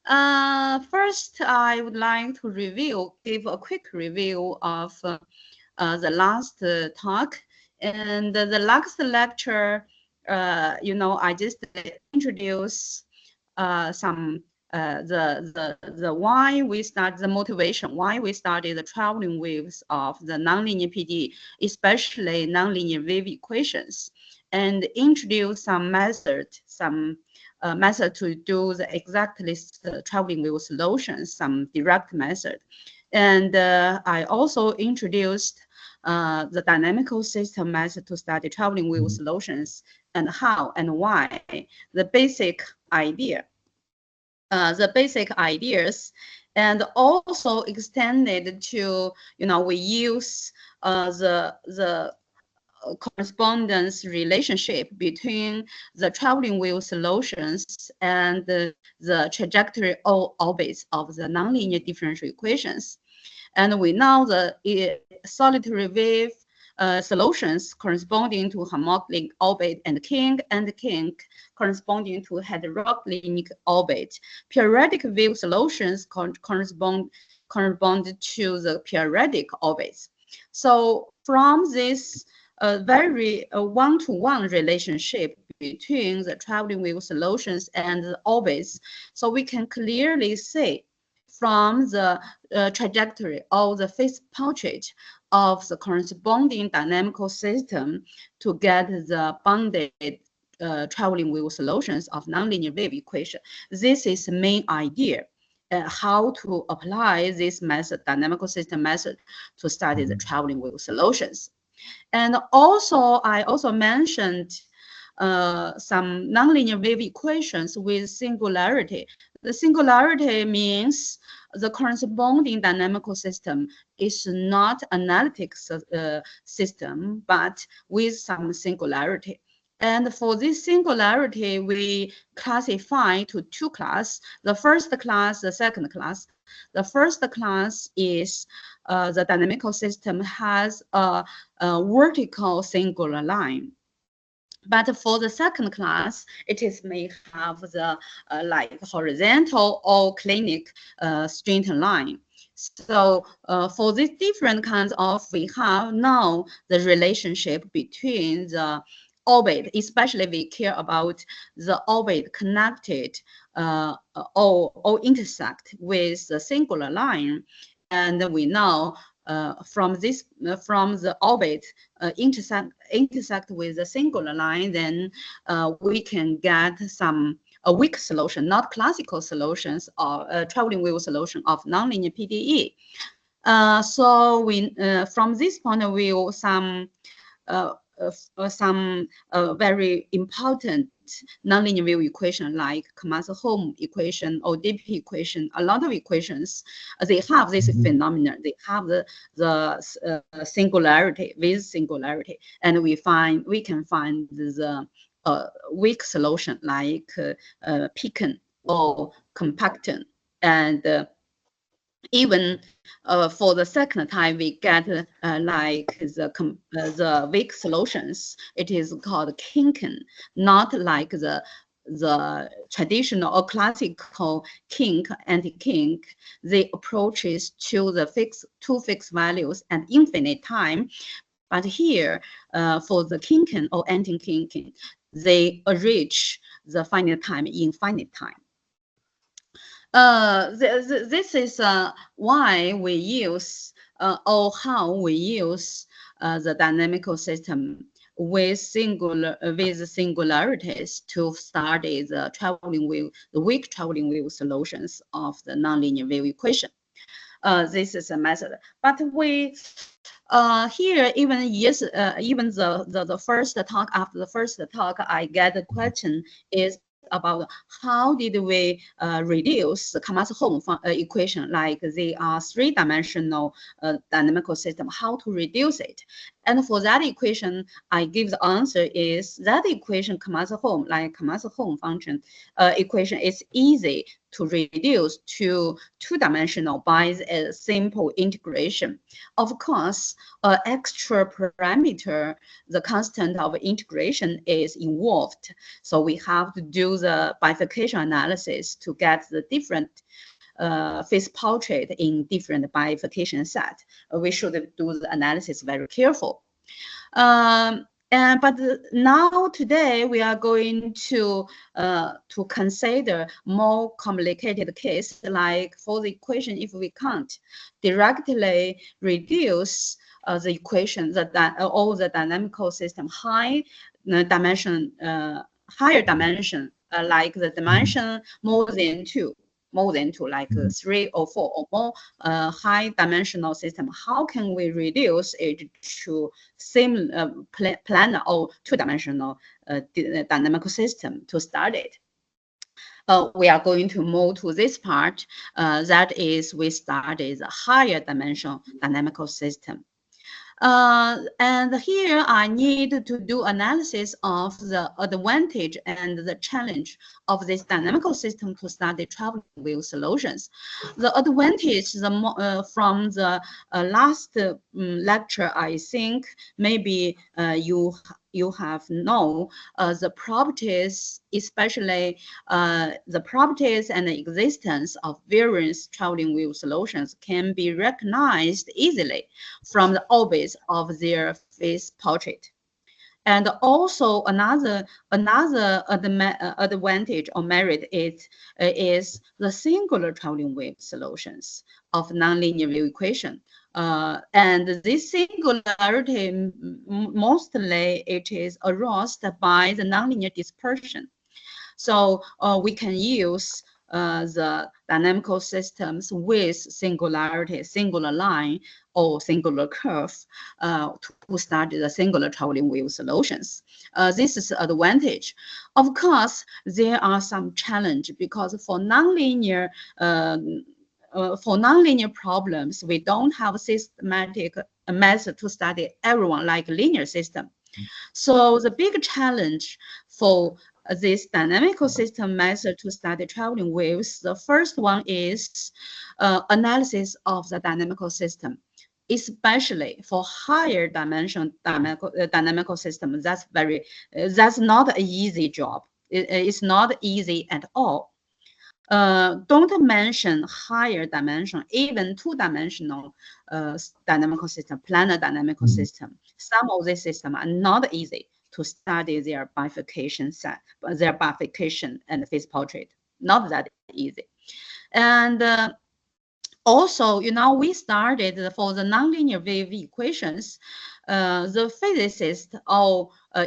First, I would like to give a quick review of the last talk. And the last lecture, I just introduce some the why we start the motivation, why we started the traveling waves of the nonlinear PDE, especially nonlinear wave equations, and introduce some method to do the exactly traveling wave solutions, some direct method. And I also introduced the dynamical system method to study traveling wave solutions and how and why, the basic idea, the basic ideas, and also extended to, we use the correspondence relationship between the traveling wave solutions and the trajectory orbits of the nonlinear differential equations. And we know the solitary wave solutions corresponding to harmonic orbit and kink corresponding to heteroclinic orbit. Periodic wave solutions correspond to the periodic orbits. So from this very one-to-one relationship between the traveling wave solutions and the orbits, so we can clearly see from the trajectory or the phase portrait of the corresponding dynamical system to get the bounded traveling wave solutions of nonlinear wave equation. This is the main idea. How to apply this method, dynamical system method, to study the traveling wave solutions. And also, I also mentioned some nonlinear wave equations with singularity. The singularity means the corresponding dynamical system is not analytic system, but with some singularity. And for this singularity, we classify to two classes. The first class, the second class. The first class is the dynamical system has a vertical singular line. But for the second class, may have the like horizontal or clinic straight line. So for these different kinds of, we have now the relationship between the orbit, especially we care about the orbit connected or intersect with the singular line. And we know from the orbit intersect with the singular line, then we can get a weak solution, not classical solutions or traveling wave solution of nonlinear PDE. So we, from this point of view, some very important nonlinear wave equation like Kamath-Holm equation or DP equation, a lot of equations, they have this phenomenon. They have the singularity with singularity, and we can find the weak solution like Pekin or compacton, and even for the second time, we get like the weak solutions. It is called kinkin, not like the traditional or classical kink, anti-kink. The approaches to the two fixed values and infinite time. But here, for the kinkin or anti-kinkin, they reach the finite time, infinite time. This is why we use or how we use the dynamical system with singularities to study the weak traveling wave solutions of the nonlinear wave equation. This is a method, but we here even the first talk, after the first talk, I get a question is about how did we reduce the Kamath-Holm equation, like they are three-dimensional dynamical system, how to reduce it. And for that equation, I give the answer is that equation Kamath-Home function equation is easy to reduce to two-dimensional by a simple integration. Of course, extra parameter, the constant of integration is involved. So we have to do the bifurcation analysis to get the different face portrait in different bifurcation set. We should do the analysis very careful. But now today we are going to consider more complicated case, like for the equation, if we can't directly reduce the equation that all the dynamical system higher dimension, like the dimension more than two, like 3 or 4 or more high dimensional system. How can we reduce it to same planar or two-dimensional dynamical system to start it? We are going to move to this part. That is, we started the higher dimensional dynamical system. And here I need to do analysis of the advantage and the challenge of this dynamical system to study traveling wave solutions. The advantage from the last lecture, I think maybe you have known the properties, especially the properties and the existence of various traveling wave solutions can be recognized easily from the orbits of their phase portrait. And also another advantage or merit is the singular traveling wave solutions of nonlinear wave equation. And this singularity, mostly it is aroused by the nonlinear dispersion. So we can use the dynamical systems with singularity, singular line or singular curve to study the singular traveling wave solutions. This is the advantage. Of course, there are some challenge because for nonlinear problems, we don't have a systematic method to study everyone like linear system. So the big challenge for this dynamical system method to study traveling waves, the first one is analysis of the dynamical system, especially for higher dimension dynamical system. That's not an easy job. It's not easy at all. Don't mention higher dimension, even two-dimensional dynamical system, planar dynamical system. Some of these systems are not easy to study their bifurcation set, their bifurcation and phase portrait. Not that easy. And also, we started for the nonlinear wave equations. The physicist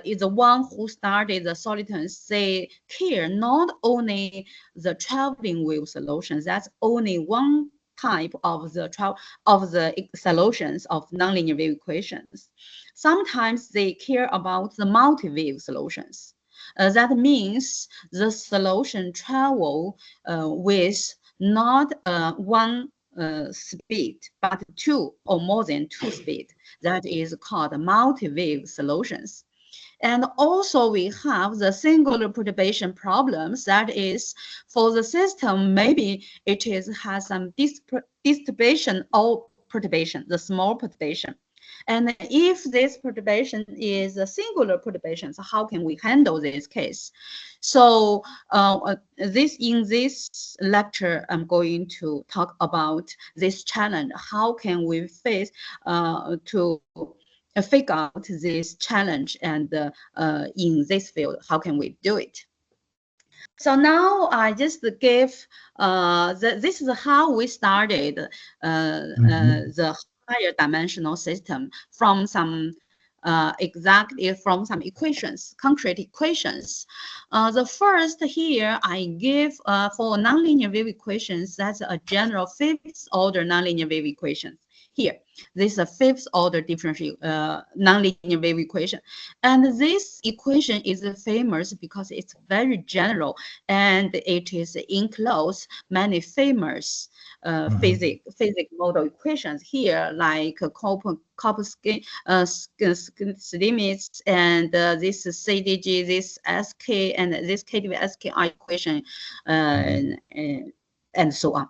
is the one who started the solitons. They care not only the traveling wave solutions. That's only one type of the solutions of nonlinear wave equations. Sometimes they care about the multi-wave solutions. That means the solution travel with not one speed, but two or more than two speed. That is called multi-wave solutions. And also we have the singular perturbation problems. That is, for the system, maybe it has some disturbation or perturbation, the small perturbation. And if this perturbation is a singular perturbation, so how can we handle this case? So in this lecture, I'm going to talk about this challenge. How can we face to figure out this challenge, and in this field, how can we do it? So now I just give this is how we started the higher dimensional system from some from some equations, concrete equations. The first here I give for nonlinear wave equations, that's a general fifth order nonlinear wave equation. here. This is a fifth order differential nonlinear wave equation. And this equation is famous because it's very general and it is enclosed many famous physics model equations here, like copper skin limits, and this CDG, this SK, and this KdV SKI equation, and so on.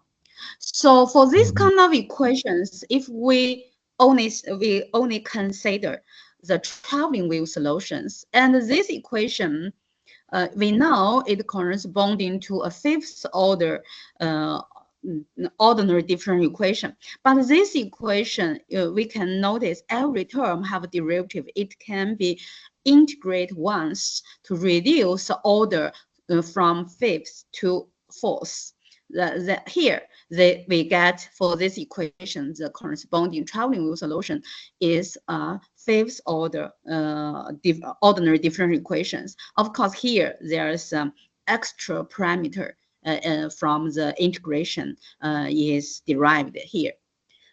So for this kind of equations, if we only consider the traveling wave solutions, and this equation, we know it corresponding to a fifth order ordinary differential equation. But this equation, we can notice every term have a derivative. It can be integrate once to reduce the order from fifth to fourth. Here, we get for this equation, the corresponding traveling wave solution is fifth order ordinary differential equations. Of course, here there is some extra parameter from the integration is derived here.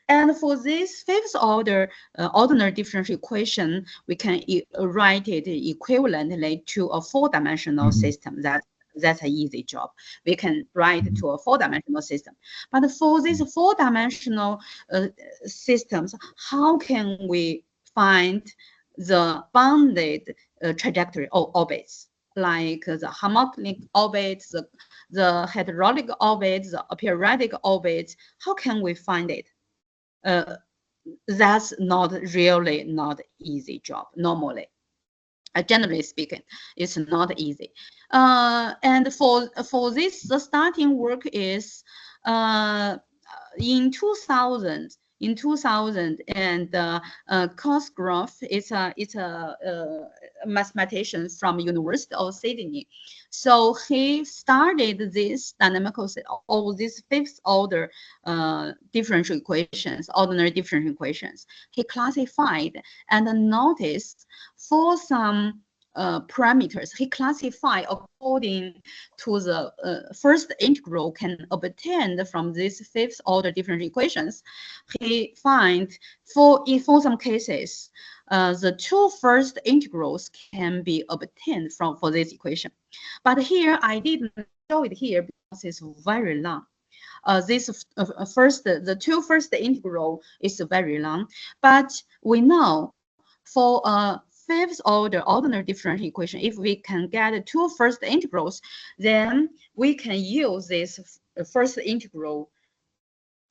And for this fifth order ordinary differential equation, we can write it equivalently to a four-dimensional system. That's an easy job. We can write to a four-dimensional system. But for these four-dimensional systems, how can we find the bounded trajectory or orbits, like the harmonic orbits, the hydraulic orbits, the periodic orbits? How can we find it? That's not easy job normally. Generally speaking, it's not easy. And for this, the starting work is in 2000. In 2000, and Cosgrove is a mathematician from University of Sydney. So he started this dynamical or this fifth order differential equations, ordinary differential equations. He classified and noticed for some parameters. He classified according to the first integral can obtain from these fifth order differential equations. He find for some cases the two first integrals can be obtained for this equation. But here I didn't show it here because it's very long. The two first integral is very long, but we know for fifth order ordinary differential equation, if we can get two first integrals, then we can use this first integral.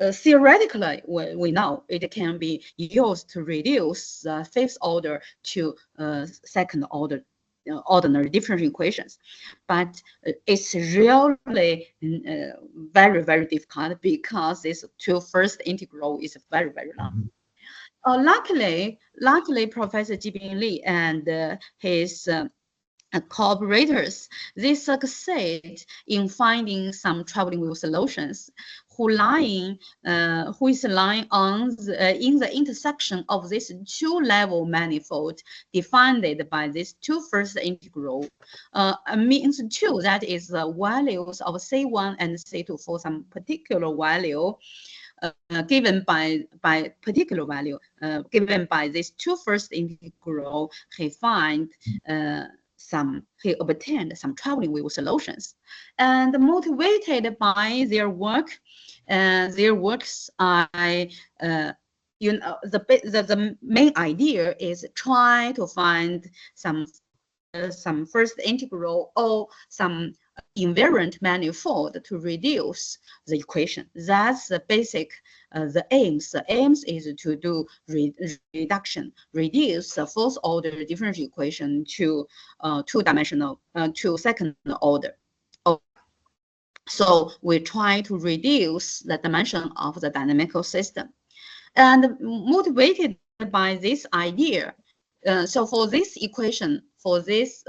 Theoretically, we know it can be used to reduce the fifth order to second order ordinary differential equations. But it's really very, very difficult because this two first integral is very, very long. Luckily, Professor Jibin Li and his collaborators, they succeed in finding some traveling wave solutions who is lying on in the intersection of this two-level manifold defined by this two first integral means two, that is the values of C1 and C2 for some particular value. Given by particular value, given by this two first integral, he obtained some traveling wave solutions, and motivated by their work, the main idea is try to find some first integral or some invariant manifold to reduce the equation. That's the basic, the aims. The aims is to do reduction, reduce the fourth order differential equation to two-dimensional, to second order. So we try to reduce the dimension of the dynamical system. And motivated by this idea, so for this equation, for this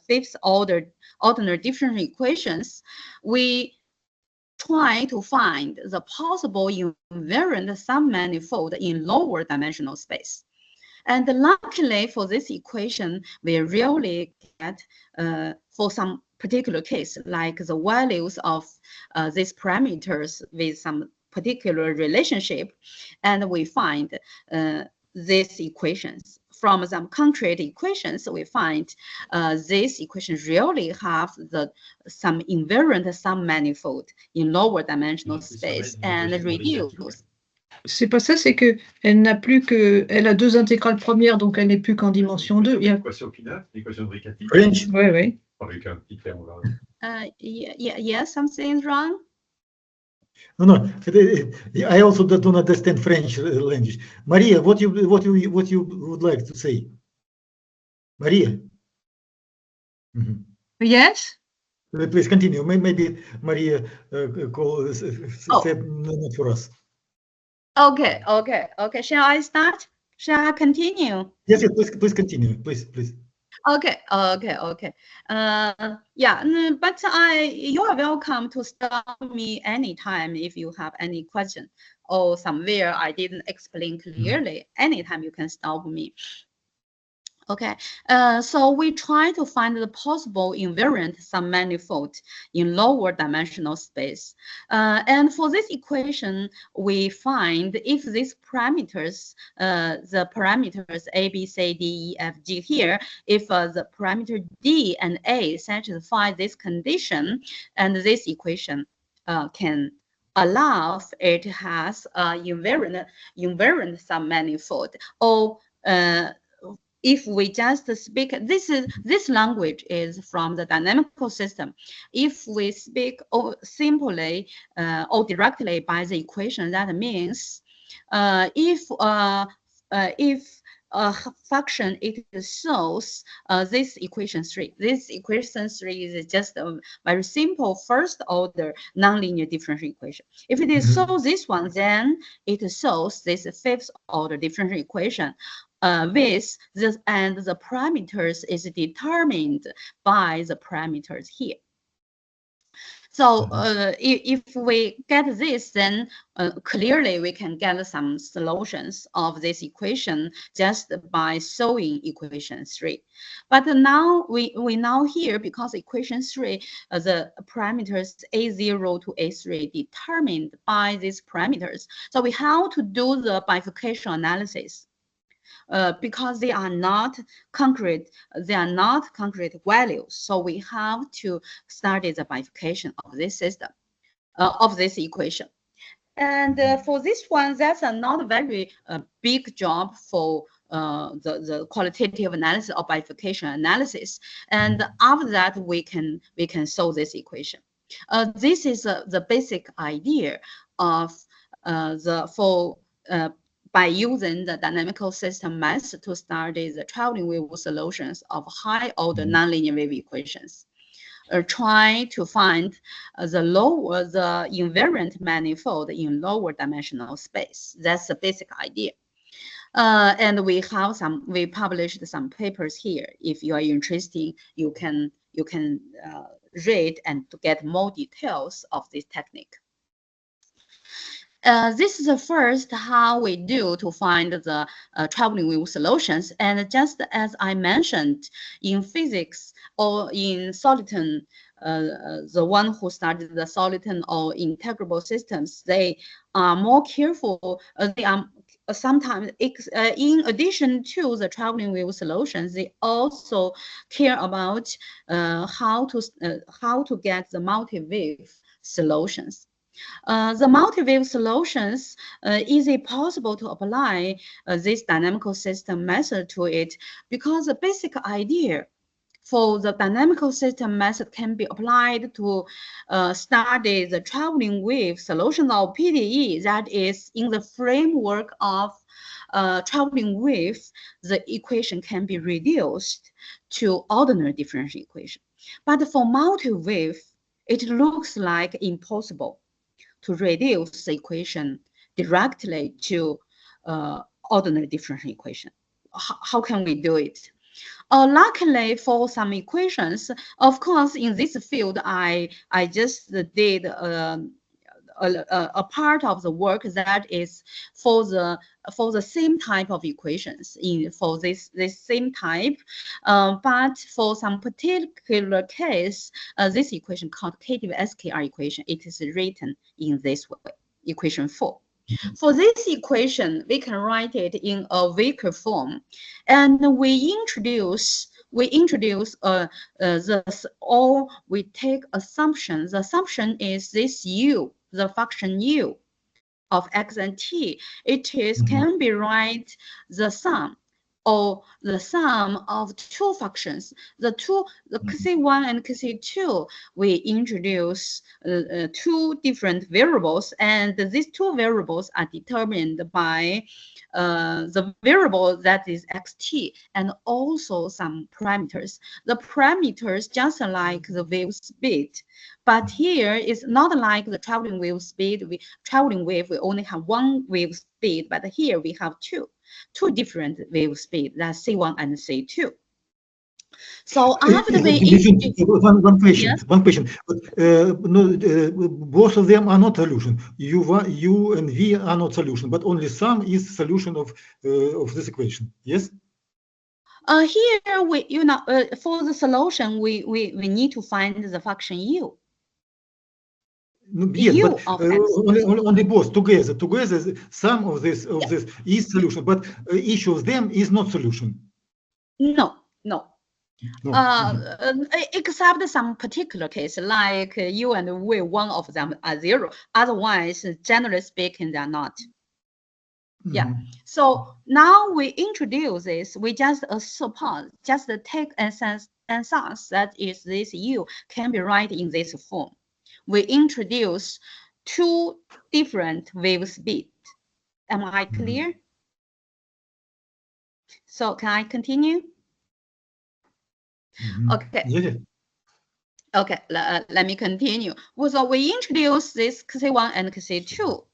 fifth order ordinary differential equations, we try to find the possible invariant submanifold in lower dimensional space. And luckily for this equation, we really get for some particular case, like the values of these parameters with some particular relationship, and we find these equations. From some concrete equations, we find these equations really have some invariant submanifold in lower dimensional space and reduce. C'est pas ça, c'est que elle a deux intégrales premières, donc elle n'est plus qu'en dimension 2. L'équation finale, l'équation de Riccati. French. Oui, oui. Avec un petit terme. Yeah, something is wrong. No, I also don't understand French language. Maria, what you would like to say? Maria. Yes. Please continue. Maybe Maria said not for us. Okay. Shall I start? Shall I continue? Yes, please continue. Please. Okay. Yeah, but you are welcome to stop me anytime if you have any question or somewhere I didn't explain clearly. Anytime you can stop me. Okay, so we try to find the possible invariant submanifold in lower dimensional space. And for this equation, we find if these parameters, the parameters A, B, C, D, E, F, G here, if the parameter D and A satisfy this condition, and this equation can allow it has a invariant submanifold, or if we just speak, this language is from the dynamical system. If we speak simply or directly by the equation, that means if a function it shows this equation 3. This equation 3 is just a very simple first order nonlinear differential equation. If it is shows this one, then it shows this fifth order differential equation. With this, and the parameters is determined by the parameters here. So if we get this, then clearly we can get some solutions of this equation just by showing equation 3. But now we now here, because equation 3, the parameters A0 to A3 determined by these parameters. So we have to do the bifurcation analysis. Because they are not concrete values. So we have to study the bifurcation of this system, of this equation. And for this one, that's not very big job for the qualitative analysis or bifurcation analysis. And after that, we can solve this equation. This is the basic idea of by using the dynamical system method to study the traveling wave solutions of high-order nonlinear wave equations. Try to find the invariant manifold in lower dimensional space. That's the basic idea. And we published some papers here. If you are interested, you can read and to get more details of this technique. This is the first how we do to find the traveling wave solutions. And just as I mentioned, in physics or in Soliton, the one who studied the Soliton or integrable systems, they are more careful. They are sometimes, in addition to the traveling wave solutions, they also care about how to get the multi-wave solutions. The multi-wave solutions, is it possible to apply this dynamical system method to it? Because the basic idea for the dynamical system method can be applied to study the traveling wave solution of PDE, that is in the framework of traveling wave, the equation can be reduced to ordinary differential equation. But for multi-wave, it looks like impossible to reduce the equation directly to ordinary differential equation. How can we do it? Luckily for some equations, of course, in this field, I just did a part of the work that is for the same type of equations for this same type, but for some particular case, this equation called KTV SKR equation, it is written in this way. equation 4. For this equation, we can write it in a weaker form, and we introduce this, or we take assumptions. The assumption is this u, the function u of x and t. It is can be write the sum, or the sum of two functions. The Kc1 and Kc2, we introduce two different variables, and these two variables are determined by the variable that is xt, and also some parameters. The parameters just like the wave speed, but here it's not like the traveling wave speed. Traveling wave, we only have one wave speed, but here we have two different wave speed, that's C1 and C2. So after we one question, yes? one question. Both of them are not solution. U and V are not solution, but only sum is solution of this equation. Yes. Here we, for the solution, we need to find the function u. Yes, U but of x. only both together. Together, some of this is solution, but each of them is not solution. No. No. Except some particular case, like u and v, one of them are 0. Otherwise, generally speaking, they are not. Yeah. So now we introduce this. We just suppose, just take a sense that is this u can be written in this form. We introduce two different wave speed. Am I clear? So can I continue? Okay. Yeah. Okay, let me continue. So we introduce this Kc1 and Kc2,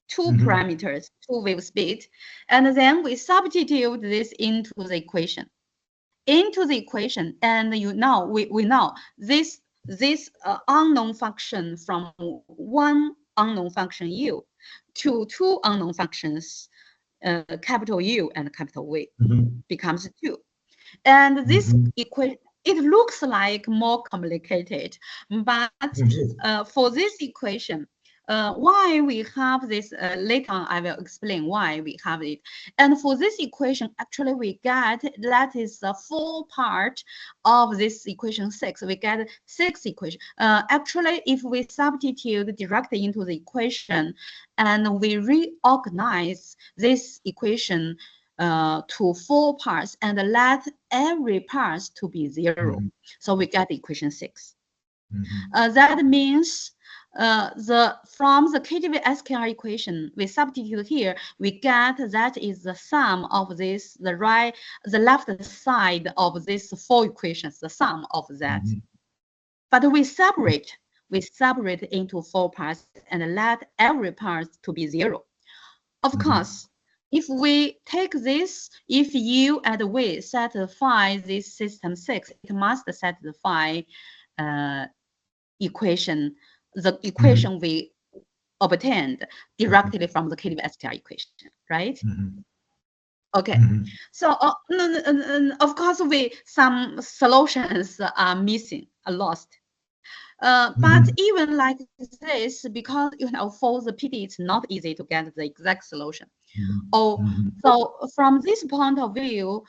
two parameters, two wave speed, and then we substitute this into the equation. And we know this unknown function from one unknown function u to two unknown functions, capital U and capital V, becomes 2. And this equation, it looks like more complicated, but for this equation, why we have this, later on I will explain why we have it. And for this equation, actually we get, that is the full part of this equation 6. We get 6 equations. Actually, if we substitute directly into the equation and we reorganize this equation to 4 parts and let every part to be 0. So we get equation 6. That means from the KTV SKR equation, we substitute here, we get that is the sum of this, the left side of these 4 equations, the sum of that. But we separate into 4 parts and let every part to be 0. Of course, if we take this, if U and V satisfy this system 6, it must satisfy equation, the equation we obtained directly from the KTV-STR equation, right? Okay, so of course, some solutions are missing, are lost. But even like this, because for the PD, it's not easy to get the exact solution. So from this point of view,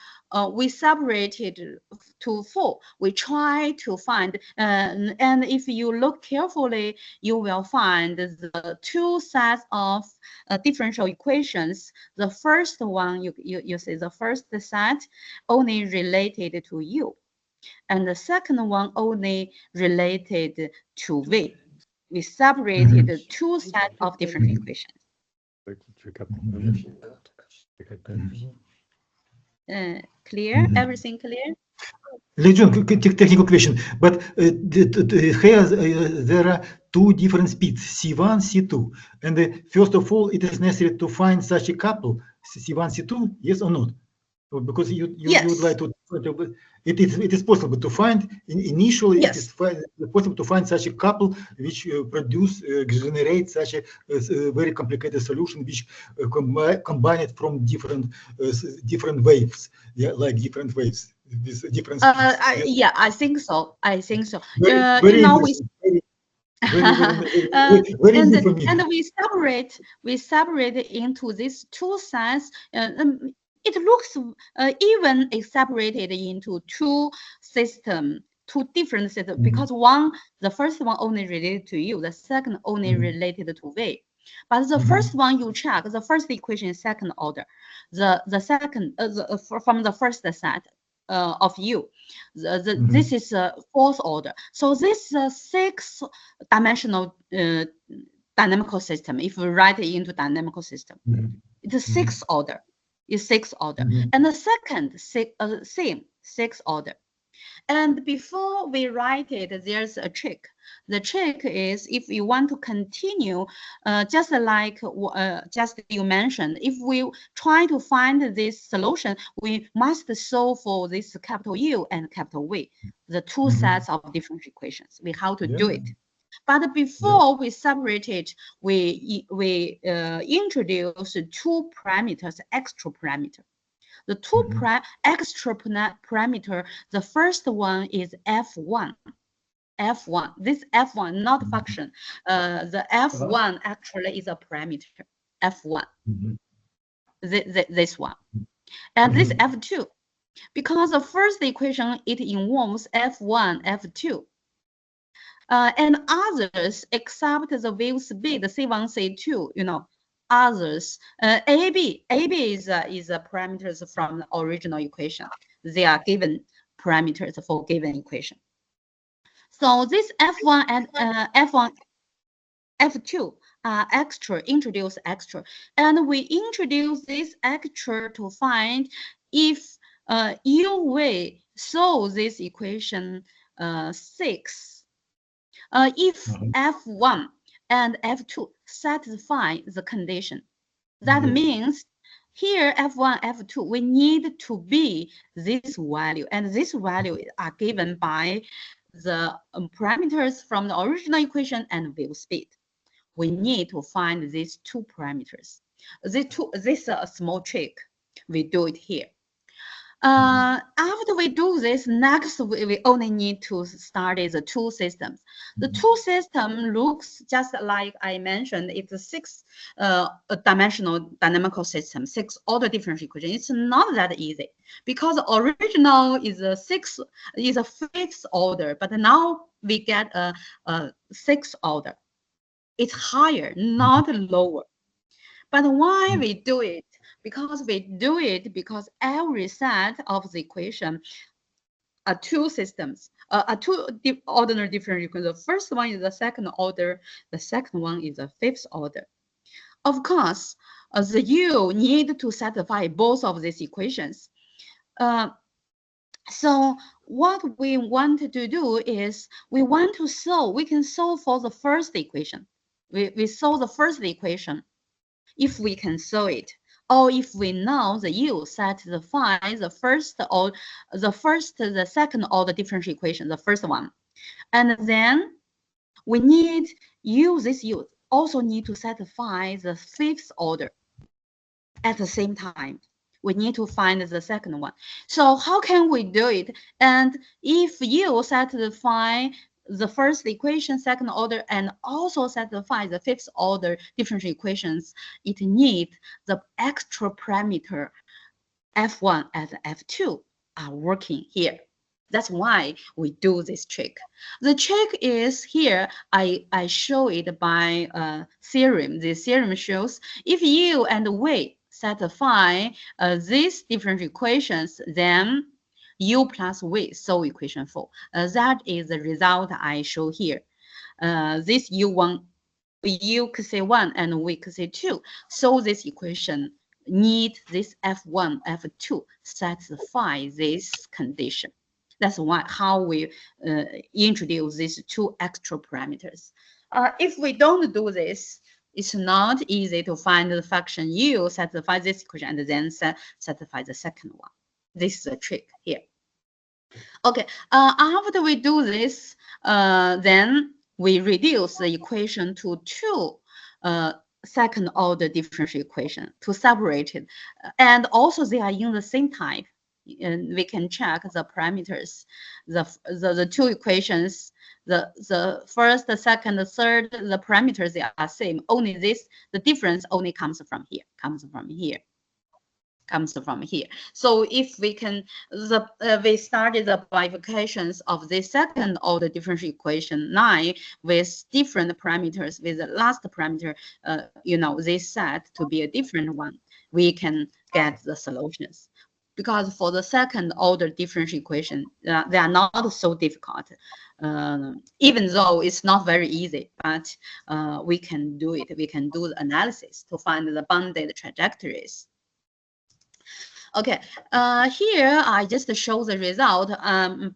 we separated to 4. We try to find, and if you look carefully, you will find the 2 sets of differential equations. The first one, you see the first set only related to U, and the second one only related to V. We separated 2 sets of different equations. Clear? Everything clear? Lijun, technical question, but here there are 2 different speeds, C1, C2, and first of all, it is necessary to find such a couple, C1, C2, yes or not? Because you would like to, it is possible to find initially. Yes. It is possible to find such a couple which generate such a very complicated solution which combine it from different waves, like different waves with different speeds. Yeah, I think so. Very Very easy for me. And we separate into these two sets. It looks even separated into two systems, two different systems, because the first one only related to U, the second only related to V. But the first one you check, the first equation is second order. The second from the first set of U, this is fourth order. So this six-dimensional dynamical system, if we write it into dynamical system, it's sixth order. Is sixth order, and the second same sixth order. And before we write it, there's a trick. The trick is if you want to continue, just like just you mentioned, if we try to find this solution, we must solve for this capital U and capital V, the two sets of differential equations. We have to do it. But before we separate it, we introduce two parameters, extra parameter. The two extra parameter, the first one is F1. F1, this F1, not function. The F1 actually is a parameter, F1, this one. And this F2, because the first equation, it involves F1, F2. And others, except the wave speed, C1, C2, you know, others, AB is parameters from the original equation. They are given parameters for given equation. So this F1 and F1, F2 are extra, introduce extra. And we introduce this extra to find if you will solve this equation 6. If F1 and F2 satisfy the condition, that means here F1, F2, we need to be this value, and this value are given by the parameters from the original equation and wave speed. We need to find these two parameters. This is a small trick. We do it here. After we do this, next we only need to study the two systems. The two system looks just like I mentioned. It's a six-dimensional dynamical system, six-order differential equation. It's not that easy because original is a fifth order, but now we get a sixth order. It's higher, not lower. But why we do it? Because we do it because every set of the equation are two systems, are two ordinary differential equations. The first one is the second order, the second one is the fifth order. Of course, the U need to satisfy both of these equations. So what we want to do is we want to solve, we can solve for the first equation. We solve the first equation if we can solve it. Or if we know the U satisfies the second order differential equation, the first one, and then we need this U also need to satisfy the fifth order at the same time. We need to find the second one. So how can we do it? And if U satisfy the first equation, second order, and also satisfy the fifth order differential equations, it needs the extra parameter F1 and F2 are working here. That's why we do this trick. The trick is here, I show it by theorem. The theorem shows if U and V satisfy these differential equations, then U plus V solve equation 4. That is the result I show here. This U1, U could say 1 and V could say 2. So this equation need this F1, F2 satisfy this condition. That's how we introduce these two extra parameters. If we don't do this, it's not easy to find the function U satisfy this equation and then satisfy the second one. This is a trick here. Okay, after we do this, then we reduce the equation to two second order differential equation to separate it. And also they are in the same type. and we can check the parameters, the two equations, the first, the second, the third, the parameters, they are same. Only this, the difference only comes from here, comes from here. So if we can, we started the bifurcations of the second order differential equation 9 with different parameters, with the last parameter, you know, this set to be a different one, we can get the solutions. Because for the second order differential equation, they are not so difficult, even though it's not very easy, but we can do it. We can do the analysis to find the bounded trajectories. Okay, here I just show the result.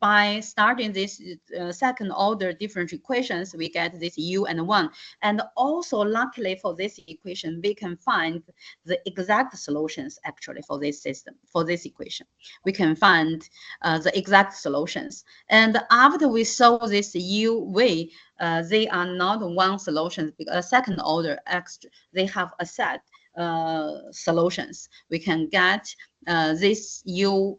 By starting this second order differential equations, we get this u and 1. And also, luckily for this equation, we can find the exact solutions actually for this system, for this equation. We can find the exact solutions. And after we solve this u, v, they are not one solution, because second order extra, they have a set solutions. We can get this ui,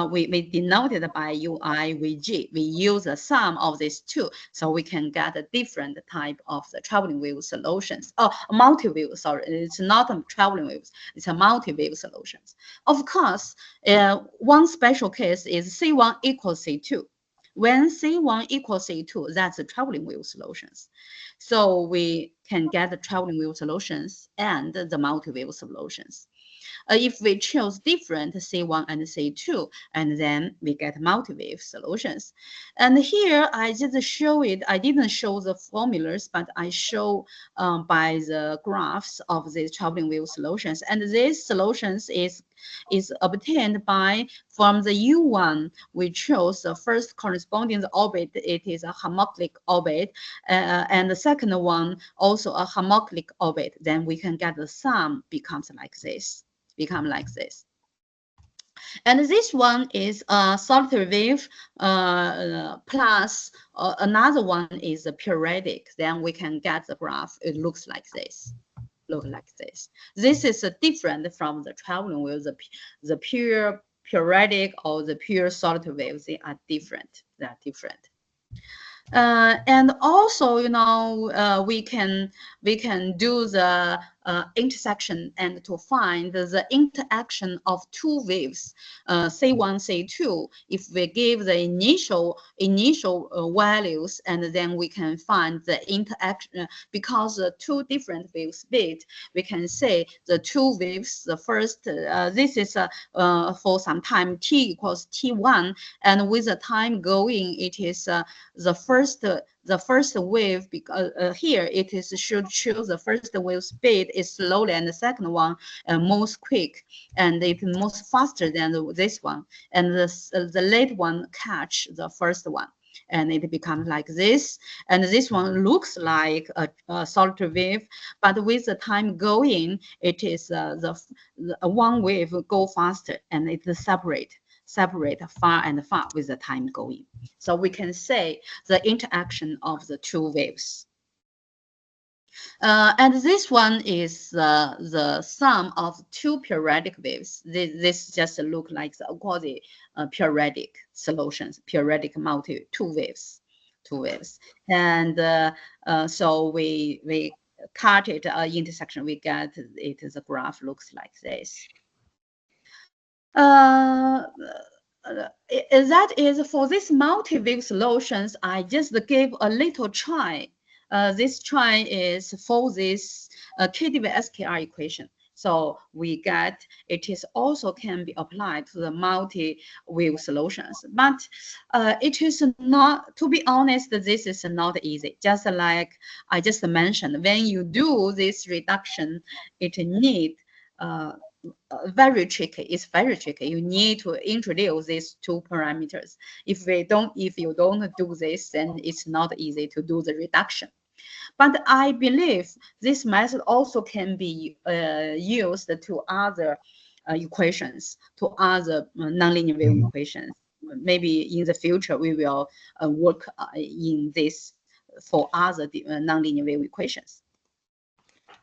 we denoted by uivg. We use the sum of these two, so we can get a different type of the traveling wave solutions. Oh, multi-wave, sorry, it's not a traveling waves, it's a multi-wave solutions. Of course, one special case is C1 equals C2. When C1 equals C2, that's the traveling wave solutions. So we can get the traveling wave solutions and the multi-wave solutions. If we choose different C1 and C2, and then we get multi-wave solutions. And here I just show it. I didn't show the formulas, but I show by the graphs of the traveling wave solutions. And these solutions is obtained by, from the U1, we chose the first corresponding orbit. It is a homoclitic orbit, and the second one also a homoclitic orbit. Then we can get the sum becomes like this. And this one is a solitary wave plus another one is a periodic. Then we can get the graph. It looks like this. This is different from the traveling wave, the pure periodic or the pure solitary waves. They are different. And also, you know, we can do the intersection and to find the interaction of two waves, C1, C2. If we give the initial values, and then we can find the interaction, because the two different wave speed, we can say the two waves, the first, this is for some time t equals t1, and with the time going, it is the first wave, because here it is should show the first wave speed is slowly, and the second one moves quick, and it moves faster than this one, and the late one catch the first one, and it becomes like this. And this one looks like a solitary wave, but with the time going, it is the one wave go faster, and it separate far and far with the time going. So we can say the interaction of the two waves. And this one is the sum of two periodic waves. This just look like the quasi periodic solutions, periodic two waves. And so we cut it intersection. We get it. The graph looks like this. That is for this multi-wave solutions. I just gave a little try. This try is for this KdV SKR equation. So we get it is also can be applied to the multi-wave solutions. But it is not, to be honest, this is not easy. Just like I just mentioned, when you do this reduction, it need very tricky. It's very tricky. You need to introduce these two parameters. If you don't do this, then it's not easy to do the reduction. But I believe this method also can be used to other equations, to other nonlinear wave equations. Maybe in the future we will work in this for other nonlinear wave equations.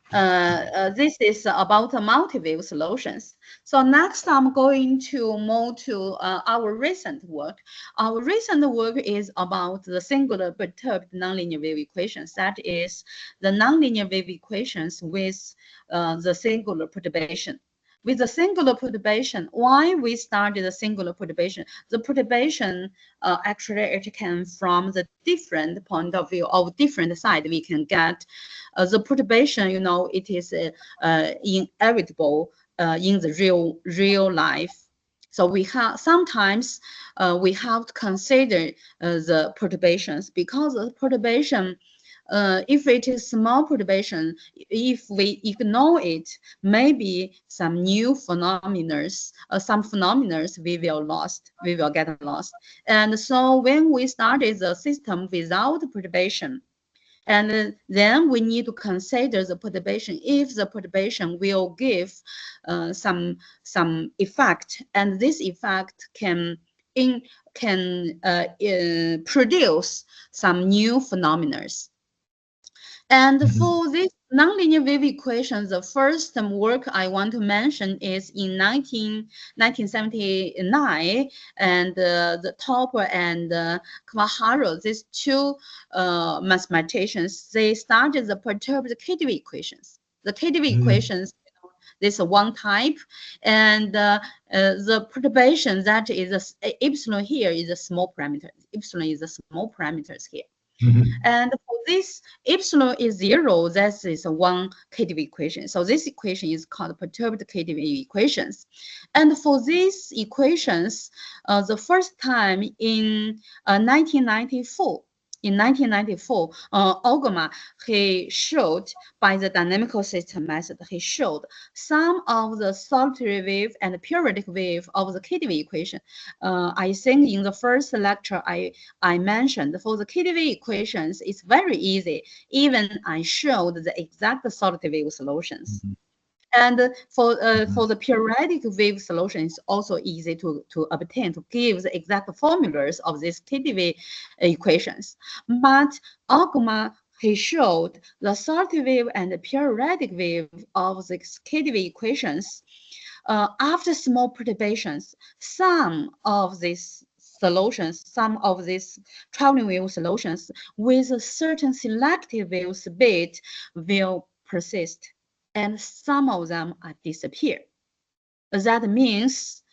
This is about multi-wave solutions. So next, I'm going to move to our recent work. Our recent work is about the singular perturbed nonlinear wave equations. That is the nonlinear wave equations with the singular perturbation. With the singular perturbation, why we started the singular perturbation? The perturbation actually it came from the different point of view of different side we can get. The perturbation, you know, it is inevitable in the real life. So we have sometimes we have to consider the perturbations, because the perturbation, if it is small perturbation, if we ignore it, maybe some new phenomena, some phenomena we will get lost. And so when we started the system without perturbation, and then we need to consider the perturbation. If the perturbation will give some effect, and this effect can produce some new phenomena. And for this nonlinear wave equations, the first work I want to mention is in 1979, and the Topper and Kawahara, these two mathematicians, they started the perturbed KdV equations. The KdV equations, this one type, and the perturbation that is epsilon here is a small parameter. Epsilon is a small parameters here. And for this epsilon is 0, that is one KdV equation. So this equation is called perturbed KdV equations. And for these equations, the first time in 1994, Ogama, he showed by the dynamical system method, he showed some of the solitary wave and periodic wave of the KdV equation. I think in the first lecture I mentioned for the KdV equations, it's very easy. Even I showed the exact solitary wave solutions. And for the periodic wave solution, it's also easy to obtain, to give the exact formulas of these KdV equations. But Ogama, he showed the solitary wave and the periodic wave of the KdV equations. After small perturbations, some of these solutions, some of these traveling wave solutions with a certain selective wave speed will persist, and some of them are disappear. That means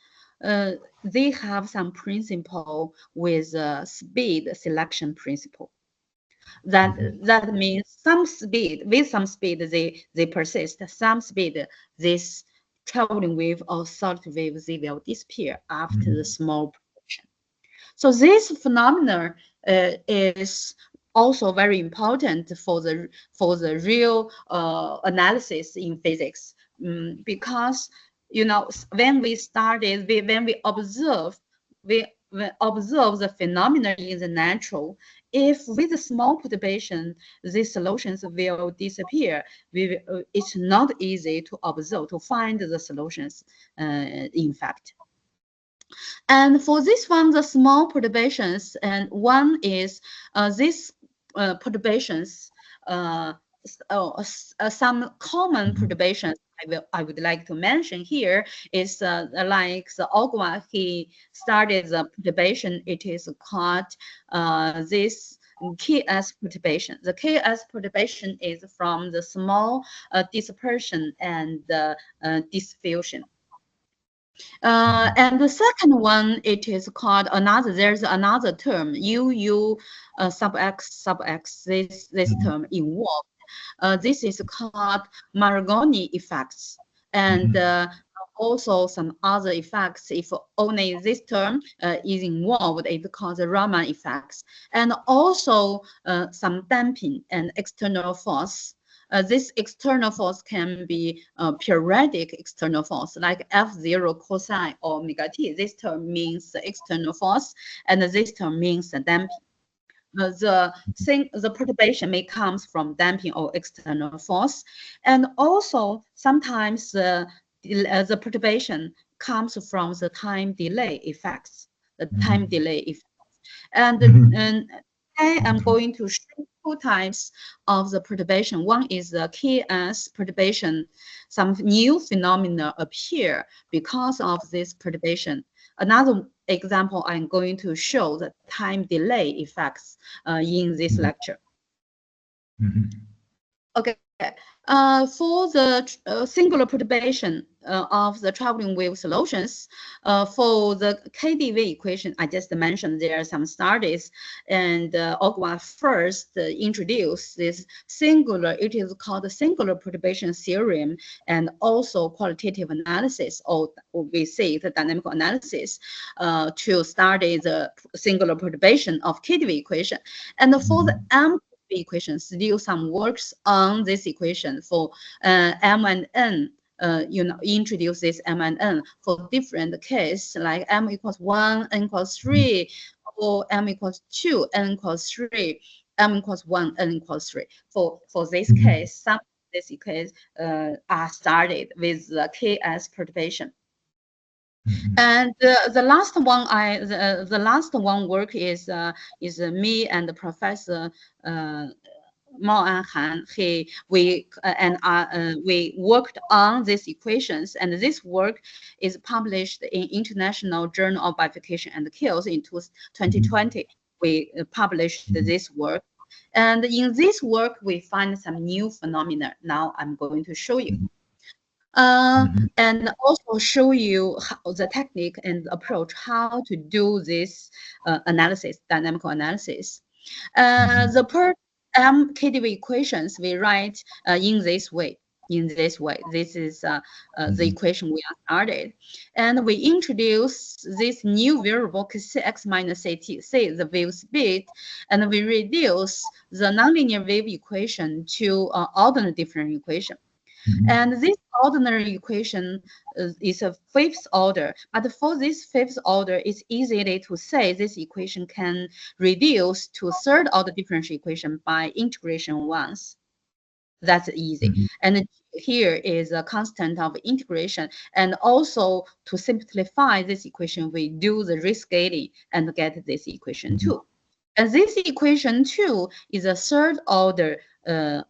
they have some principle with speed selection principle. That means some speed, with some speed they persist, some speed this traveling wave or solid wave they will disappear after the small perturbation. So this phenomena is also very important for the real analysis in physics, because you know when we started, when we observe the phenomena in the natural, if with a small perturbation these solutions will disappear, it's not easy to observe, to find the solutions in fact. And for this one, the small perturbations, and one is these perturbations, some common perturbations I would like to mention here is like the Ogama, he started the perturbation. It is called this Ks perturbation. The Ks perturbation is from the small dispersion and diffusion. And the second one, it is called there's another term, UU sub x, this term involved. This is called Marangoni effects. And also some other effects, if only this term is involved, it's called the Raman effects. And also some damping and external force. This external force can be periodic external force, like F0 cosine or omega t. This term means the external force, and this term means the damping. The perturbation may come from damping or external force, and also sometimes the perturbation comes from the time delay effects. The time delay effects, and I am going to show two types of the perturbation. One is the KS perturbation. Some new phenomena appear because of this perturbation. Another example, I'm going to show the time delay effects in this lecture. Okay. For the singular perturbation of the traveling wave solutions, for the KdV equation I just mentioned, there are some studies, and Ogwa first introduced this singular, it is called the singular perturbation theorem, and also qualitative analysis, or we say the dynamical analysis, to study the singular perturbation of KdV equation. And for the M equation, still some works on this equation for M and N. Introduce this M and N for different case, like M equals 1, N equals 3, or M equals 2, N equals 3, M equals 1, N equals 3. For this case, some of this case are started with the KS perturbation. And the last one, the last one work is me and the Professor Mao and Han. We worked on these equations, and this work is published in International Journal of Bifurcation and Kills in 2020. We published this work, and in this work we find some new phenomena. Now I'm going to show you. And also show you how the technique and approach how to do this analysis, dynamical analysis. The per M KdV equations we write in this way. This is the equation we are started, and we introduce this new variable Cx minus Ct, say the wave speed, and we reduce the nonlinear wave equation to ordinary differential equation. And this ordinary equation is a fifth order. But for this fifth order, it's easy to say this equation can reduce to third order differential equation by integration once. That's easy. And here is a constant of integration. And also to simplify this equation, we do the rescaling and get this equation too. And this equation too is a third order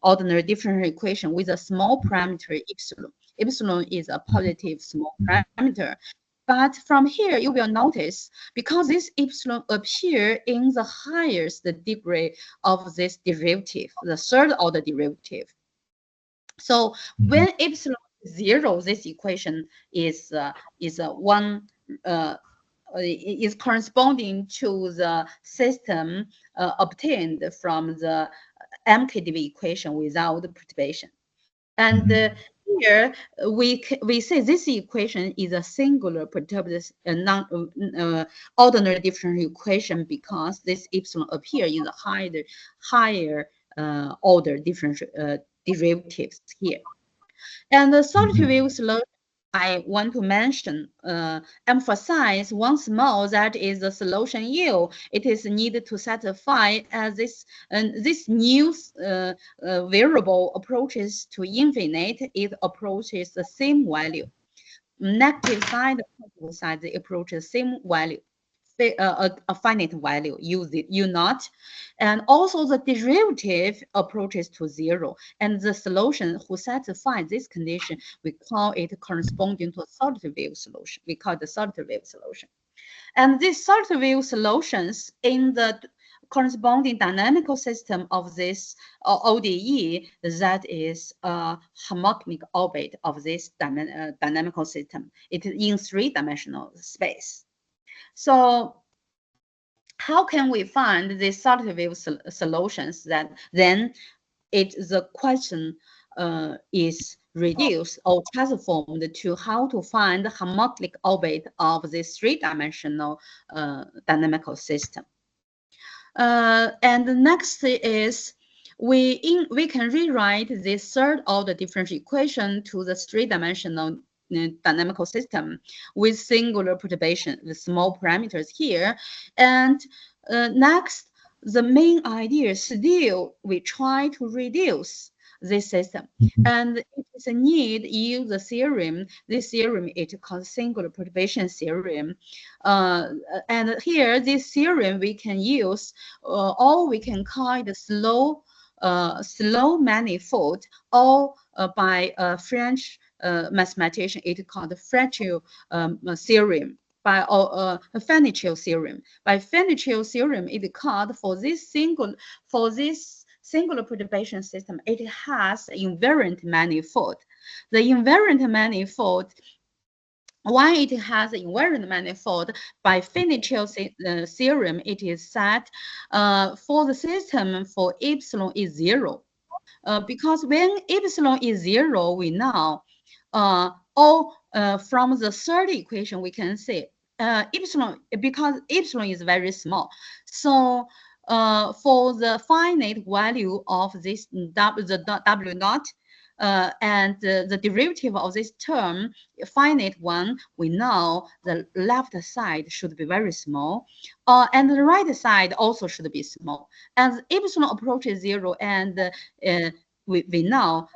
ordinary differential equation with a small parameter epsilon. Epsilon is a positive small parameter. But from here, you will notice, because this epsilon appear in the highest degree of this derivative, the third order derivative. So when epsilon is 0, this equation is corresponding to the system obtained from the MKdV equation without the perturbation. And here we say this equation is a singular perturbed ordinary differential equation because this epsilon appear in the higher order differential derivatives here. And the solid wave solution, I want to mention, emphasize once more that is the solution yield. It is needed to satisfy as this new variable approaches to infinite. It approaches the same value. Negative side, positive side, they approach the same value. A finite value, U naught, and also the derivative approaches to 0, and the solution who satisfies this condition, we call it corresponding to a solid wave solution. We call it the solid wave solution. And these solid wave solutions in the corresponding dynamical system of this ODE, that is a harmonic orbit of this dynamical system. It is in 3-dimensional space. So how can we find these solid wave solutions? That then the question is reduced or transformed to how to find the harmonic orbit of this 3-dimensional dynamical system. And the next is we can rewrite this third order differential equation to the 3-dimensional dynamical system with singular perturbation with small parameters here. And next, the main idea still we try to reduce this system. And it is a need use the theorem. This theorem is called singular perturbation theorem. And here, this theorem we can use, or we can call it slow manifold, or by a French mathematician, it is called the Fréchel theorem. By Fréchel theorem. By Fréchel theorem, it is called for this singular perturbation system, it has invariant manifold. The invariant manifold, why it has invariant manifold? By Fréchel theorem, it is that for the system for epsilon is 0. Because when epsilon is 0, we know, from the third equation, we can say epsilon, because epsilon is very small. So for the finite value of this W naught, and the derivative of this term, finite one, we know the left side should be very small, and the right side also should be small. As epsilon approaches 0, and we know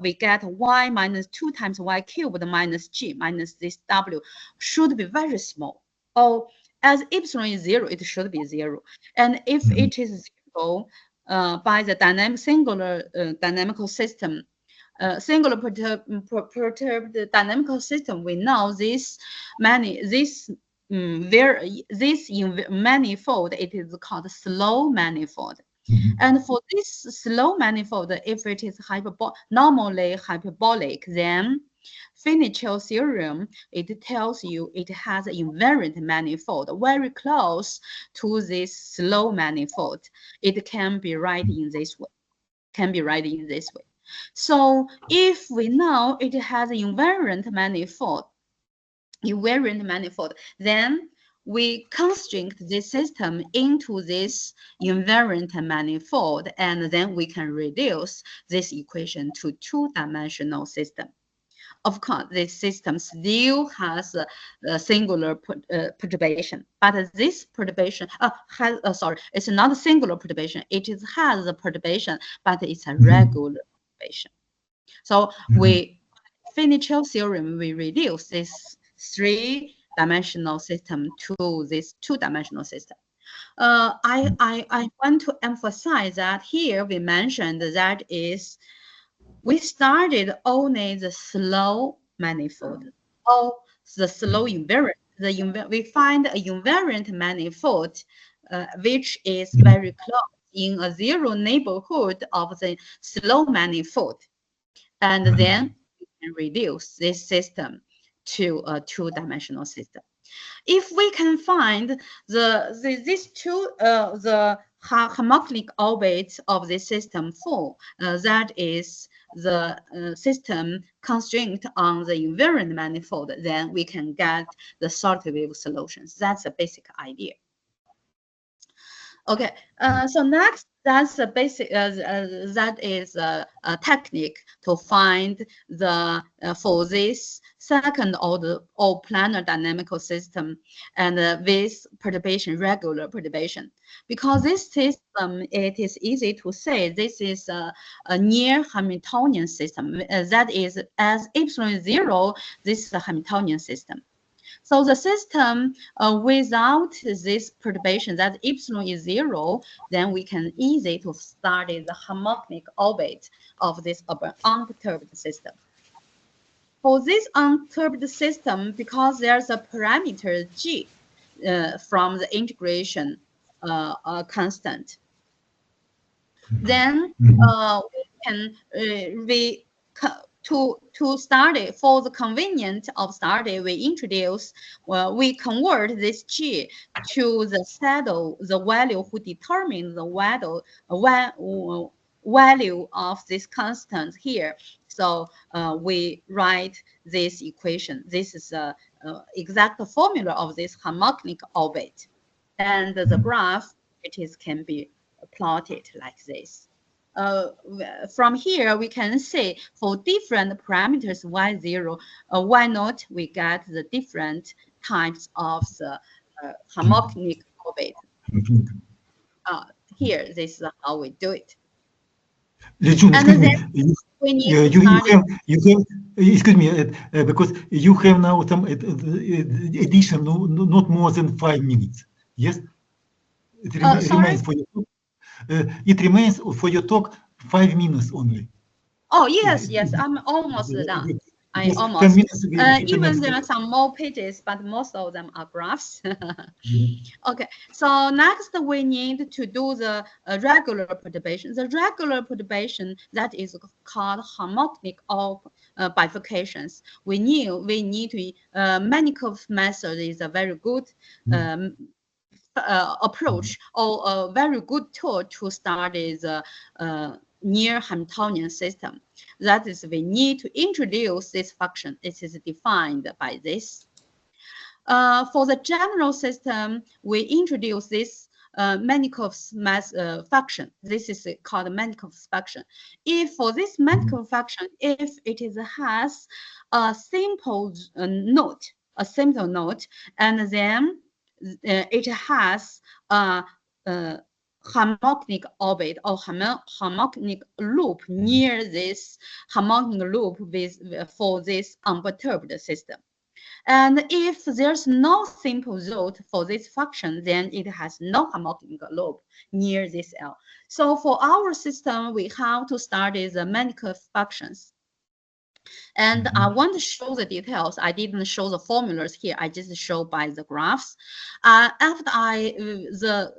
we get y minus 2 times y cubed minus g minus this w should be very small. Or as epsilon is 0, it should be 0. And if it is 0, by the singular dynamical system, singular perturbed dynamical system, we know this manifold, it is called slow manifold. And for this slow manifold, if it is normally hyperbolic, then Fréchel theorem, it tells you it has an invariant manifold very close to this slow manifold. It can be written in this way. So if we know it has an invariant manifold, then we constrain this system into this invariant manifold, and then we can reduce this equation to two-dimensional system. Of course, this system still has a singular perturbation, but this perturbation it's not a singular perturbation. It has a perturbation, but it's a regular perturbation. So we Fréchel theorem, we reduce this three-dimensional system to this two-dimensional system. I want to emphasize that here we mentioned that is we started only the slow manifold, or the slow invariant. We find a invariant manifold which is very close in a 0 neighborhood of the slow manifold, and then we can reduce this system to a two-dimensional system. If we can find these two the harmonic orbits of this system full, that is the system constraint on the invariant manifold, then we can get the short wave solutions. That's the basic idea. Okay, so next, that's the basic. That is a technique to find the for this second order or planar dynamical system, and with perturbation, regular perturbation. Because this system, it is easy to say this is a near Hamiltonian system. That is, as epsilon is 0, this is a Hamiltonian system. So the system without this perturbation, that epsilon is 0, then we can easily to study the harmonic orbit of this unperturbed system. For this unperturbed system, because there's a parameter g from the integration constant, then to study, for the convenience of study, we convert this g to the saddle, the value who determines the value of this constant here. So we write this equation. This is the exact formula of this harmonic orbit, and the graph can be plotted like this. From here, we can see for different parameters y0, y0, we get the different types of the harmonic orbit. Here, this is how we do it. Lijun, And excuse me. then we need to You start have, excuse me, because you have now some addition, not more than 5 minutes. Yes, it sorry? remains for your talk. It remains for your talk 5 minutes only. Oh, yes, yes, I'm almost done. I Yes, almost. 10 minutes. Even there are some more pages, but most of them are graphs. Mhm. Okay, so next we need to do the regular perturbation. The regular perturbation, that is called harmonic of bifurcations. We need to, Markov method is a very good approach or a very good tool to study the near Hamiltonian system. That is, we need to introduce this function. It is defined by this. For the general system, we introduce this Markov's function. This is called Markov's function. If for this Markov function, if it has a simple node, and then it has a harmonic orbit or harmonic loop near this harmonic loop for this unperturbed system. And if there's no simple root for this function, then it has no harmonic loop near this L. So for our system, we have to study the Markov functions. And I want to show the details. I didn't show the formulas here. I just show by the graphs. After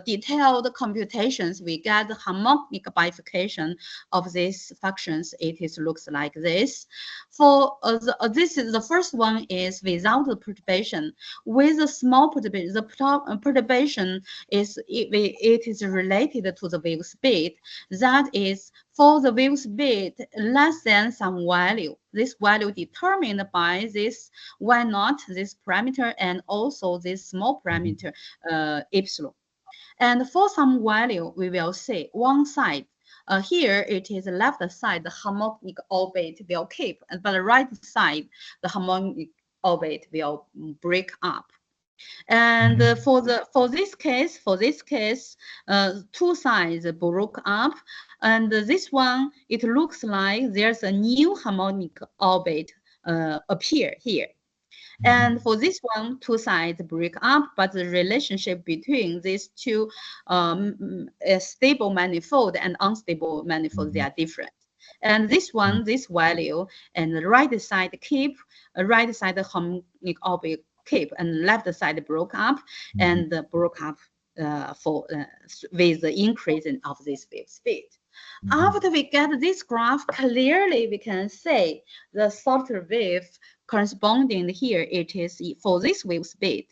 detailed computations, we get the harmonic bifurcation of these functions. It looks like this. For this is the first one is without the perturbation. With the small perturbation, the perturbation is it is related to the wave speed. That is, for the wave speed less than some value. This value determined by this y0, this parameter, and also this small parameter epsilon. And for some value, we will see one side. Here it is the left side, the harmonic orbit will keep, but the right side, the harmonic orbit will break up. And for this case, two sides broke up, and this one, it looks like there's a new harmonic orbit appear here. And for this one, two sides break up, but the relationship between these two stable manifold and unstable manifold, they are different. And this one, this value, and the right side keep, right side harmonic orbit keep, and left side broke up, and broke up with the increase of this wave speed. After we get this graph, clearly we can say the solitary wave corresponding here, it is for this wave speed.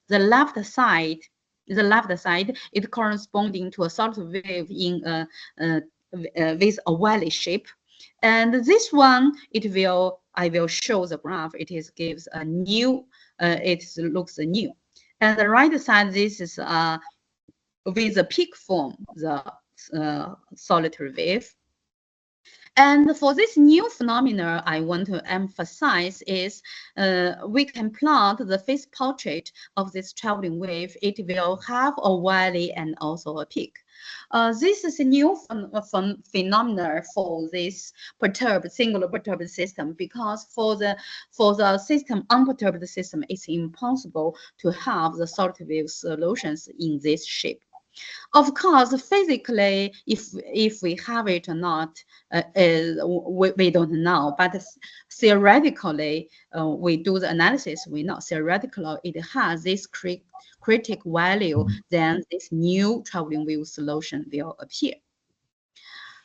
The left side, it corresponding to a solitary wave in with a valley shape. And this one, I will show the graph. It gives a new, it looks new. And the right side, this is with the peak form, the solitary wave. And for this new phenomena, I want to emphasize is we can plot the phase portrait of this traveling wave. It will have a valley and also a peak. This is a new phenomena for this singular perturbed system, because for the system unperturbed system, it's impossible to have the solitary wave solutions in this shape. Of course, physically, if we have it or not, we don't know. But theoretically, we do the analysis. We know theoretically it has this critical value. Then this new traveling wave solution will appear.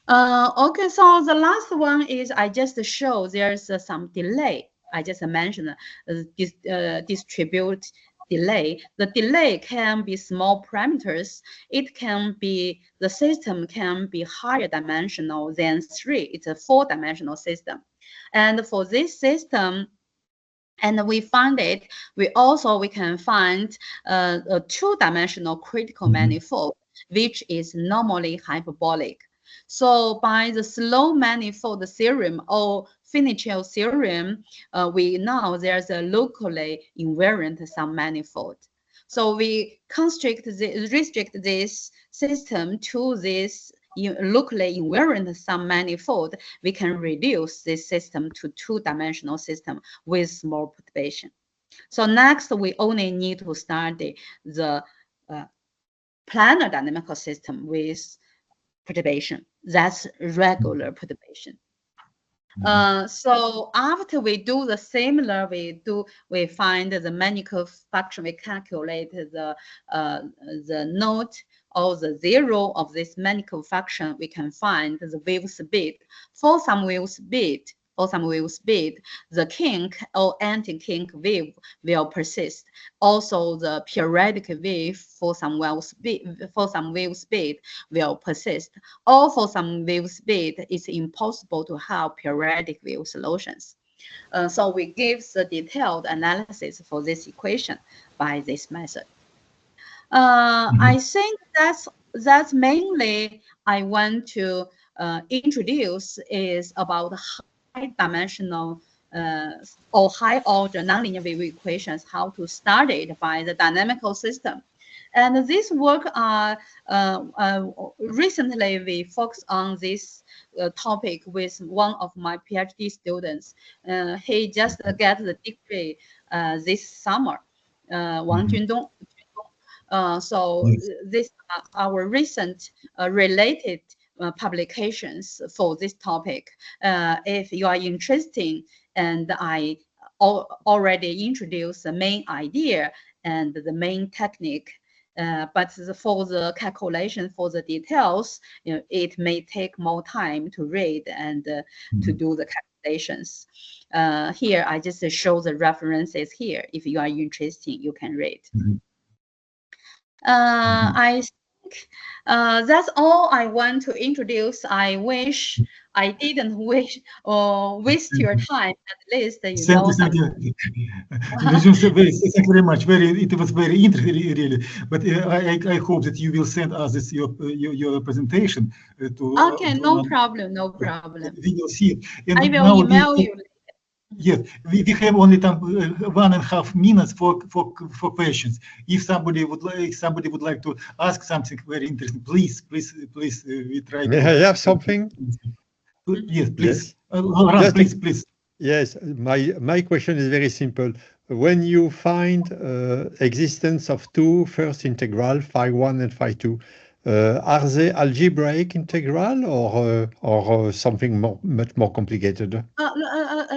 Okay, so the last one is I just show there's some delay. I just mentioned distribute delay. The delay can be small parameters. It can be, the system can be higher dimensional than 3. It's a 4-dimensional system. And for this system, and we find it, we can find a 2-dimensional critical manifold, which is normally hyperbolic. So by the slow manifold theorem or Finichel theorem, we know there's a locally invariant submanifold. So we restrict this system to this locally invariant sum manifold, we can reduce this system to two-dimensional system with small perturbation. So next, we only need to study the planar dynamical system with perturbation. That's regular perturbation. So after we do the similar, we find the mechanical function, we calculate the node or the zero of this mechanical function, we can find the wave speed. For some wave speed, the kink or anti-kink wave will persist. Also, the periodic wave for some wave speed will persist. Or for some wave speed, it's impossible to have periodic wave solutions. So we give the detailed analysis for this equation by this method. I think that's mainly I want to introduce is about high-dimensional or high-order nonlinear wave equations, how to study it by the dynamical system. And this work recently we focused on this topic with one of my PhD students. He just got the degree this summer, Wang Jundong. So this our recent related publications for this topic. If you are interested, and I already introduced the main idea and the main technique, but for the calculation, for the details, it may take more time to read and to do the calculations. Here, I just show the references here. If you are interested, you can read. I think that's all I want to introduce. I wish I didn't waste your time. At least you know. Thank you. Thank you very much. It was very interesting, really. But I hope that you will send us this, your presentation to. Okay, no problem, no problem. We will see it. And I will email you. Yes, we have only 1.5 minutes for questions. If somebody would like to ask something very interesting, please, we try. May I have something? Yes, please. Yes. Please. Yes, my question is very simple. When you find existence of two first integral, phi1 and phi2, are they algebraic integral or something much more complicated?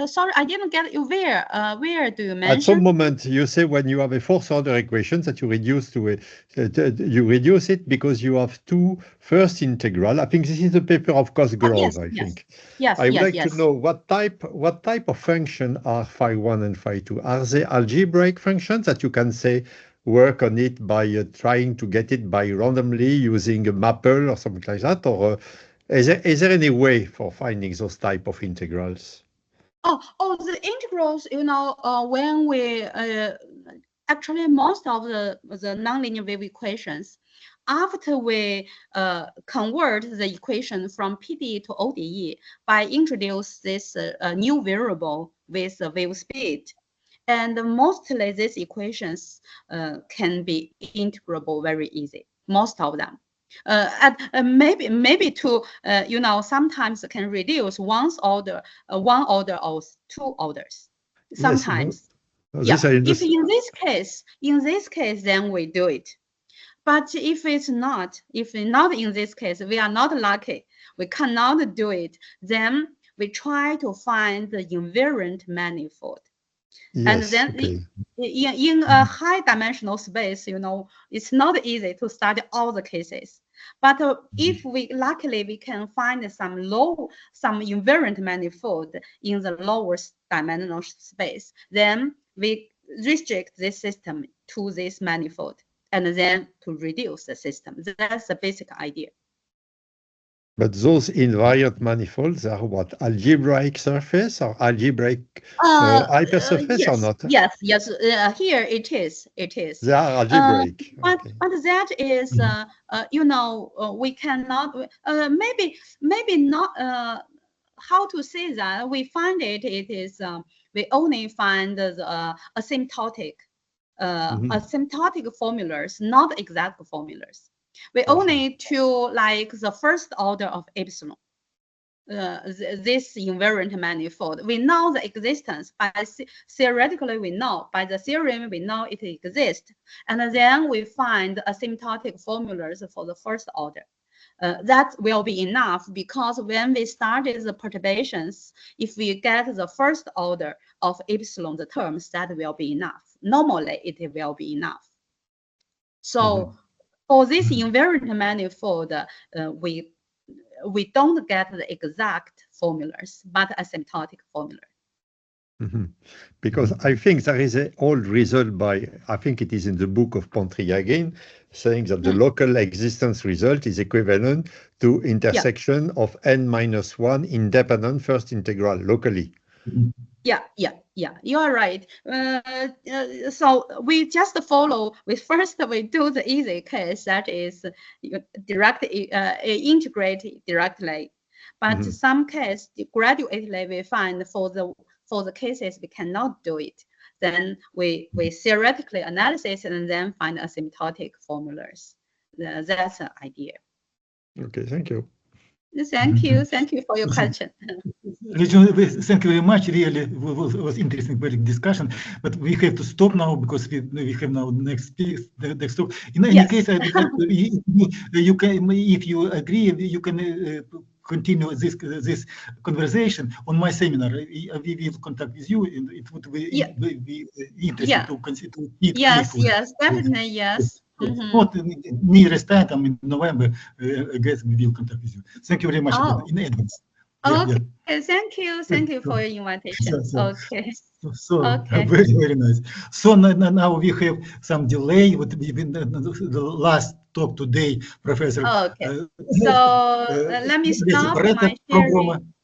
Sorry, I didn't get you. Where do you mention? At some moment, you say when you have a fourth order equation that you reduce to you reduce it because you have two first integral. I think this is the paper of Cosgrove. Yes, I think. Yes. I would like to know what type of function are phi1 and phi2. Are they algebraic functions that you can say work on it by trying to get it by randomly using a maple or something like that, or is there any way for finding those type of integrals? Oh, the integrals, when we actually most of the nonlinear wave equations, after we convert the equation from PDE to ODE by introduce this new variable with wave speed. And mostly these equations can be integrable very easy, most of them. Maybe to sometimes can reduce one order or two orders. Sometimes. Yes, yeah. If in this case, then we do it. But if not in this case, we are not lucky. We cannot do it. Then we try to find the invariant manifold. Yes, and then okay. in a high dimensional space, it's not easy to study all the cases. But if luckily we can find some invariant manifold in the lowest dimensional space, then we restrict this system to this manifold and then to reduce the system. That's the basic idea. But those invariant manifolds are what, algebraic surface or algebraic hypersurface yes, or not? Yes. Here it is. They are algebraic. But that is, we cannot. Maybe not. How to say that? We find it. It is. We only find the asymptotic, asymptotic formulas, not exact formulas. We only to like the first order of epsilon. This invariant manifold, we know the existence by theoretically we know, by the theorem we know it exists, and then we find asymptotic formulas for the first order. That will be enough, because when we started the perturbations, if we get the first order of epsilon the terms, that will be enough. Normally it will be enough. So for this invariant manifold, we don't get the exact formulas, but asymptotic formula. Because I think there is an old result by, I think it is in the book of Pontry again, saying that the local existence result is equivalent to intersection of n-1 independent first integral locally. Yeah, you are right. So we just follow, first we do the easy case, that is integrate directly. But some case, gradually we find for the cases we cannot do it. Then we theoretically analysis and then find asymptotic formulas. That's the idea. Okay, thank you. Thank you for your question. Lijun, thank you very much. Really, it was interesting, very discussion. But we have to stop now because we have now next talk. In any case, I would like to, you can, if you agree, you can continue this conversation on my seminar. We will contact with you, and it would be interesting to consider. Yes, definitely, yes. Not nearest time in November, I guess we will contact with you. Thank you very much in advance. Okay, thank you for your invitation. Very, very nice. So now we have some delay. What we've been the last talk today, Professor. Okay. So let me stop my sharing.